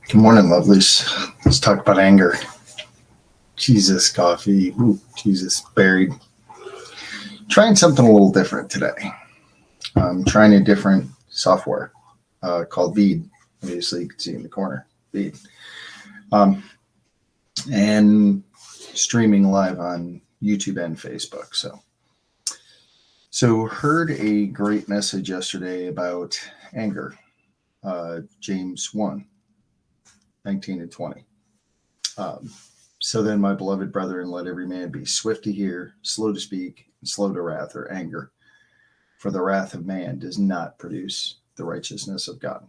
Good morning, lovelies. Let's talk about anger. Jesus, coffee. Ooh, Jesus, buried. Trying something a little different today. I'm trying a different software called Veed. Obviously, you can see in the corner, Veed. And streaming live on YouTube and Facebook. So heard a great message yesterday about anger. James 1, 19 and 20. So then, my beloved brethren, let every man be swift to hear, slow to speak, and slow to wrath or anger. For the wrath of man does not produce the righteousness of God.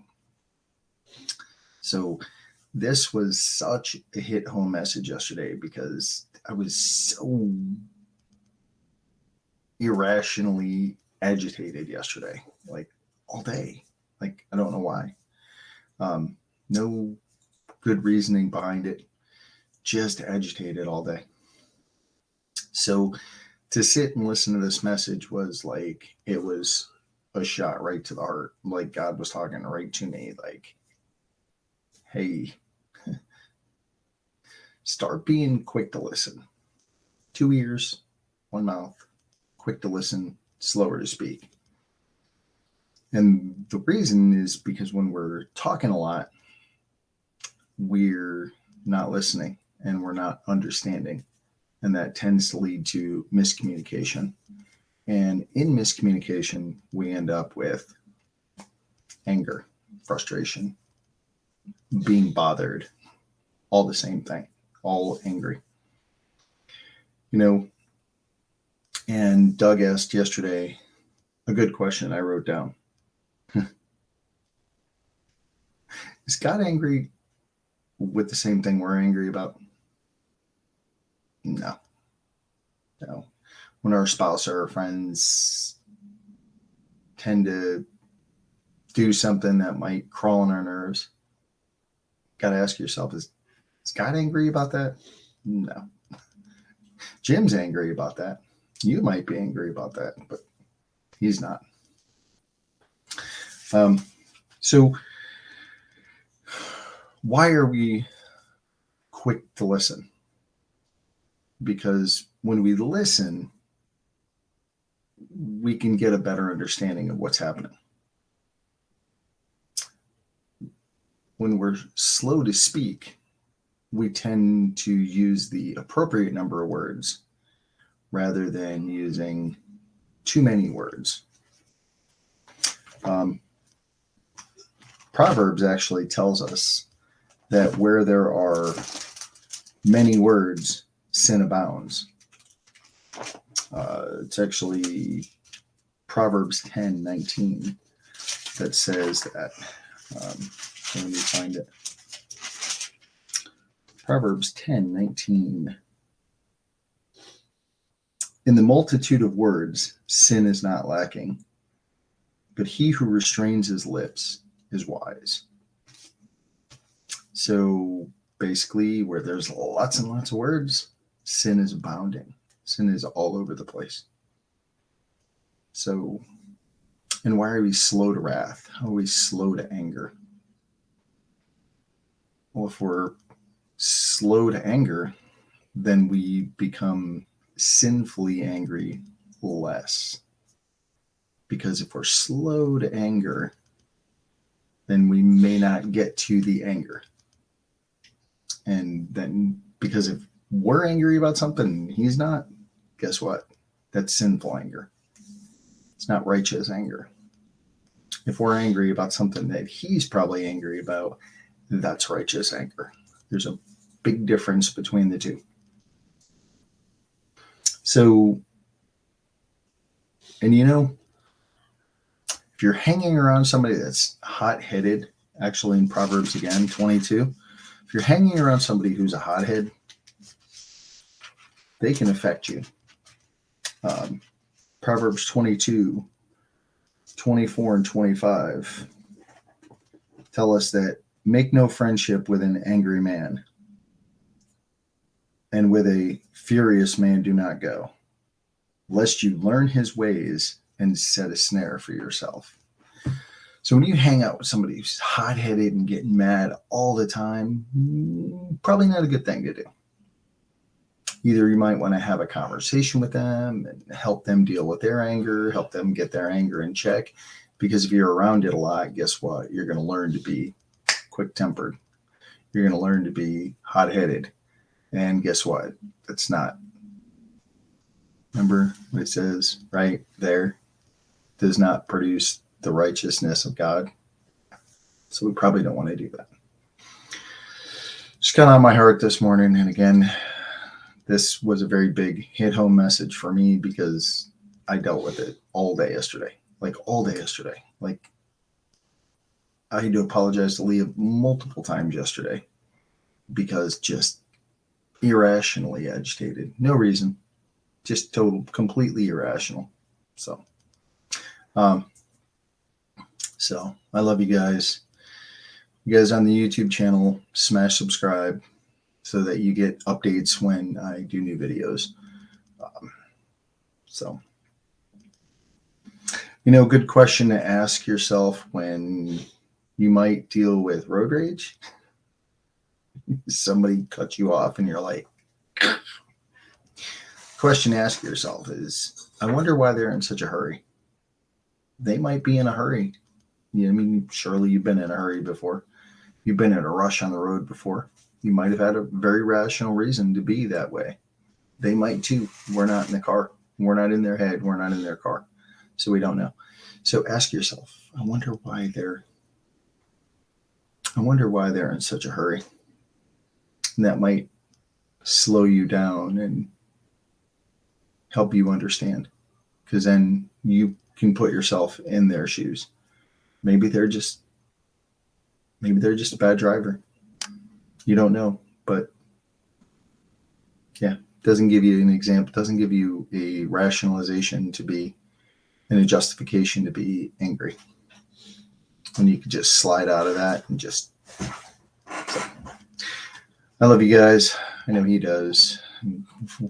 So this was such a hit-home message yesterday because I was so irrationally agitated yesterday, like all day. Like, I don't know why. No good reasoning behind it. Just agitated all day. So to sit and listen to this message was like, it was a shot right to the heart. Like God was talking right to me, like, hey, start being quick to listen. 2 ears, 1 mouth, quick to listen, slower to speak. And the reason is because when we're talking a lot, we're not listening and we're not understanding. And that tends to lead to miscommunication. And in miscommunication, we end up with anger, frustration, being bothered, all the same thing, all angry. And Doug asked yesterday a good question I wrote down. Is God angry with the same thing we're angry about? No. When our spouse or our friends tend to do something that might crawl on our nerves, got to ask yourself, is God angry about that? No. Jim's angry about that. You might be angry about that, but he's not. So why are we quick to listen? Because when we listen, we can get a better understanding of what's happening. When we're slow to speak, we tend to use the appropriate number of words rather than using too many words. Proverbs actually tells us that where there are many words, sin abounds. It's actually Proverbs 10:19 that says that. Let me find it. Proverbs 10:19. In the multitude of words, sin is not lacking, but he who restrains his lips is wise. So basically, where there's lots and lots of words, sin is abounding. Sin is all over the place. So, and why are we slow to wrath? How are we slow to anger? Well, if we're slow to anger, then we become sinfully angry less. Because if we're slow to anger, then we may not get to the anger. And then, because if we're angry about something and he's not, guess what? That's sinful anger. It's not righteous anger. If we're angry about something that he's probably angry about, that's righteous anger. There's a big difference between the two. So, and if you're hanging around somebody that's hot-headed, actually in Proverbs again, 22, if you're hanging around somebody who's a hothead, they can affect you. Proverbs 22, 24 and 25 tell us that make no friendship with an angry man, and with a furious man do not go, lest you learn his ways and set a snare for yourself. So when you hang out with somebody who's hot-headed and getting mad all the time, probably not a good thing to do. Either you might want to have a conversation with them and help them deal with their anger, help them get their anger in check. Because if you're around it a lot, guess what? You're going to learn to be quick-tempered. You're going to learn to be hot-headed. And guess what? That's not. Remember what it says right there? Does not produce the righteousness of God. So we probably don't want to do that. Just got on my heart this morning. And again, this was a very big hit-home message for me because I dealt with it all day yesterday. Like all day yesterday. Like I had to apologize to Leah multiple times yesterday because just irrationally agitated. No reason. Just completely irrational. So I love you guys. You guys on the YouTube channel, smash subscribe so that you get updates when I do new videos. Good question to ask yourself when you might deal with road rage. Somebody cut you off and you're like, question to ask yourself is, I wonder why they're in such a hurry. They might be in a hurry. Surely you've been in a hurry before. You've been in a rush on the road before. You might have had a very rational reason to be that way. They might too. We're not in the car. We're not in their head. We're not in their car. So we don't know. So ask yourself, I wonder why they're in such a hurry. And that might slow you down and help you understand. Because then you can put yourself in their shoes. Maybe they're just a bad driver. You don't know, but yeah, doesn't give you an example, doesn't give you a rationalization to be and a justification to be angry. When you could just slide out of that and just. So. I love you guys. I know he does.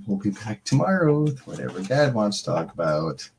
We'll be back tomorrow with whatever Dad wants to talk about.